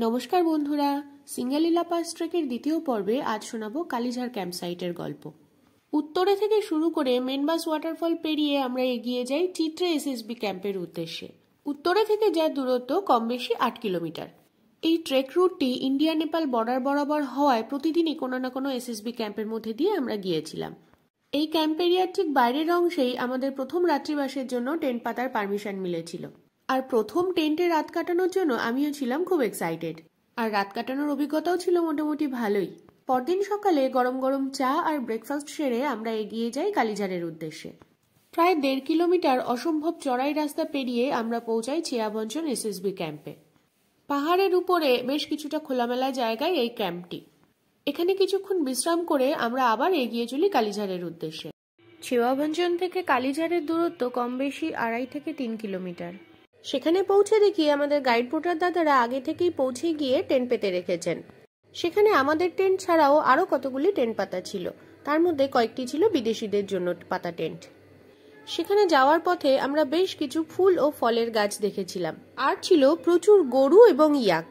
নমস্কার বন্ধুরা, সিঙ্গালীলা পাস ট্রেকের দ্বিতীয় পর্বে আজ শোনাবো কালিঝাড় ক্যাম্পসাইটের গল্প। উত্তরে থেকে শুরু করে মেনবাস ওয়াটারফল পেরিয়ে আমরা এগিয়ে যাই চিত্রে এসএসবি ক্যাম্পের উদ্দেশ্যে। উত্তরে থেকে যার দূরত্ব কম বেশি 8 কিলোমিটার। এই ট্রেক রুটটি ইন্ডিয়া নেপাল বর্ডার বরাবর হওয়ায় প্রতিদিনই কোনো না কোনো এসএসবি ক্যাম্পের মধ্যে দিয়ে আমরা গিয়েছিলাম। এই ক্যাম্প এরিয়ার ঠিক বাইরের অংশেই আমাদের প্রথম রাত্রিবাসের জন্য টেন্ট পাতার পারমিশন মিলেছিল। আর প্রথম টেন্টে রাত কাটানোর জন্য আমিও ছিলাম খুব এক্সাইটেড। আর রাত কাটানোর অভিজ্ঞতাও ছিল মোটামুটি ভালোই। পরদিন সকালে গরম গরম চা আর ব্রেকফাস্ট সেরে আমরা এগিয়ে যাই কালিঝাড়ের উদ্দেশ্যে। প্রায় 1.5 কিলোমিটার অসম্ভব চড়াই রাস্তা পেরিয়ে আমরা পৌঁছাই চেয়াবঞ্চন এসএসবি ক্যাম্পে। পাহাড়ের উপরে বেশ কিছুটা খোলামেলা জায়গায় এই ক্যাম্পটি। এখানে কিছুক্ষণ বিশ্রাম করে আমরা আবার এগিয়ে চলি কালিঝাড়ের উদ্দেশ্যে। চেয়াবঞ্চন থেকে কালিঝাড়ের দূরত্ব কম বেশি 2.5 থেকে 3 কিলোমিটার। সেখানে পৌঁছে দেখি আমাদের গাইড পোর্টার দাদারা আগে থেকেই পৌঁছে গিয়ে টেন্ট পেতে রেখেছেন। সেখানে আমাদের টেন্ট ছাড়াও আরো কতগুলি টেন্ট পাতা ছিল, তার মধ্যে কয়েকটি ছিল বিদেশিদের জন্য পাতা টেন্ট। সেখানে যাওয়ার পথে আমরা বেশ কিছু ফুল ও ফলের গাছ দেখেছিলাম, আর ছিল প্রচুর গরু এবং ইয়াক।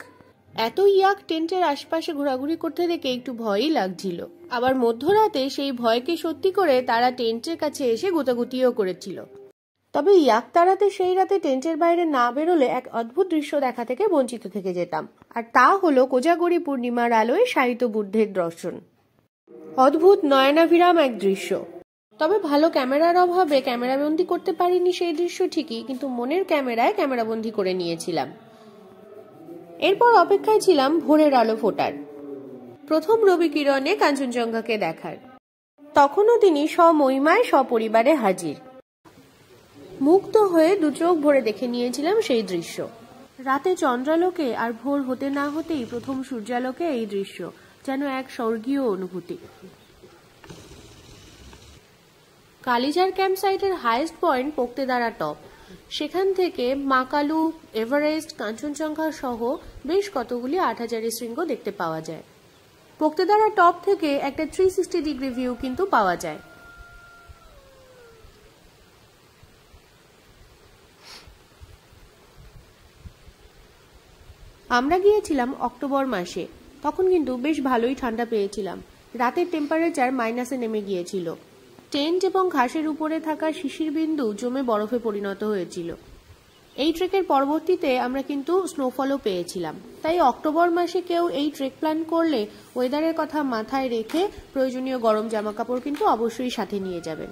এত ইয়াক টেন্টের আশপাশে ঘোরাঘুরি করতে দেখে একটু ভয়ই লাগছিল। আবার মধ্যরাতে সেই ভয়কে সত্যি করে তারা টেন্টের কাছে এসে গোতাগুতিও করেছিল। তবে ইয়াক তাড়াতে সেই রাতে টেন্টের বাইরে না বেরোলে এক অদ্ভুত দৃশ্য দেখা থেকে বঞ্চিত থেকে যেতাম, আর তা হলো কোজাগরি পূর্ণিমার আলোয় শায়িত বুদ্ধের দর্শন। অদ্ভুত নয়নাভিরাম এক দৃশ্য। তবে ভালো ক্যামেরার অভাবে ক্যামেরাবন্দি করতে পারিনি সেই দৃশ্য ঠিকই, কিন্তু মনের ক্যামেরায় ক্যামেরাবন্দি করে নিয়েছিলাম। এরপর অপেক্ষায় ছিলাম ভোরের আলো ফোটার, প্রথম রবি কিরণে কাঞ্চনজঙ্ঘাকে দেখার। তখনও তিনি স্বমহিমায় সপরিবারে হাজির। মুগ্ধ হয়ে দু চোখ ভরে দেখে নিয়েছিলাম সেই দৃশ্য। রাতে চন্দ্রালোকে আর ভোর হতে না হতেই প্রথম সূর্যালোকে এই দৃশ্য যেন এক স্বর্গীয় অনুভূতি। কালিঝাড় ক্যাম্প সাইটের হাইয়েস্ট পয়েন্ট পোক্তেদারা টপ। সেখান থেকে মাকালু, এভারেস্ট, কাঞ্চনজঙ্ঘা সহ বেশ কতগুলি 8000 শৃঙ্গ দেখতে পাওয়া যায়। পোক্তেদারা টপ থেকে একটা 360 ডিগ্রি ভিউ কিন্তু পাওয়া যায়। আমরা গিয়েছিলাম অক্টোবর মাসে, তখন কিন্তু বেশ ভালোই ঠান্ডা পেয়েছিলাম। রাতের টেম্পারেচার মাইনাসে নেমে গিয়েছিল। টেন্ট এবং ঘাসের উপরে থাকা শিশির বিন্দু জমে বরফে পরিণত হয়েছিল। এই ট্রেকের পরবর্তীতে আমরা কিন্তু স্নোফলও পেয়েছিলাম। তাই অক্টোবর মাসে কেউ এই ট্রেক প্ল্যান করলে ওয়েদারের কথা মাথায় রেখে প্রয়োজনীয় গরম জামাকাপড় কিন্তু অবশ্যই সাথে নিয়ে যাবেন।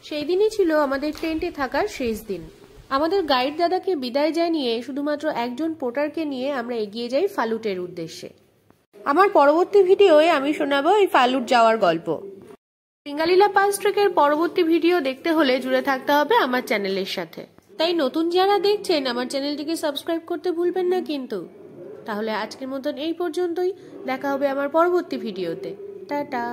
সেই দিনই ছিল আমাদের টেন্টে থাকার শেষ দিন। আমাদের গাইড দাদাকে বিদায় জানিয়ে শুধুমাত্র একজন পোর্টারকে নিয়ে আমরা এগিয়ে যাই ফালুটের উদ্দেশ্যে। আমার পরবর্তী ভিডিওয়ে আমি শোনাবো এই ফালুট যাওয়ার গল্প। সিঙ্গালীলা পাস ট্রেকের পরবর্তী ভিডিও দেখতে হলে জুড়ে থাকতে হবে আমার চ্যানেলের সাথে। তাই নতুন যারা দেখছেন আমার চ্যানেলটিকে সাবস্ক্রাইব করতে ভুলবেন না কিন্তু। তাহলে আজকের মতন এই পর্যন্তই, দেখা হবে আমার পরবর্তী ভিডিওতে। টাটা।